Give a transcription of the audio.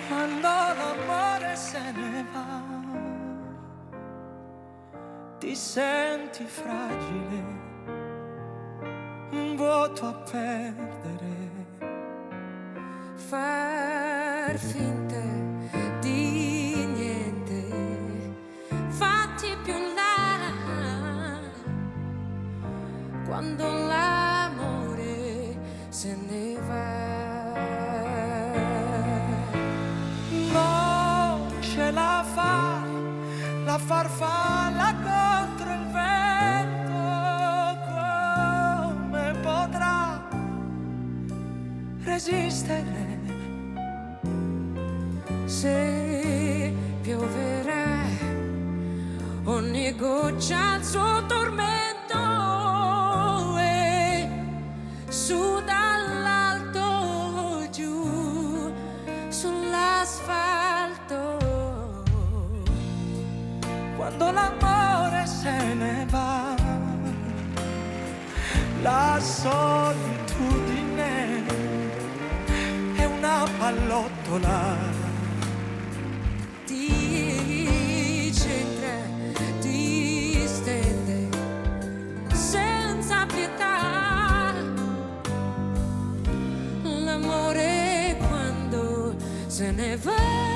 Quando l'amore se ne va, ti senti fragile, un vuoto a perdere. Far finta di niente, fatti più in là, quando l'amore se ne va. Non ce la fa la farfalla contro il vento, come potrà resistere se pioverà ogni goccia al suo tormento e su dall'alto giù sull'asfalto. quando l'amore se ne va, la solitudine è una pallottola. Ti centra, ti stende senza pietà. L'amore quando se ne va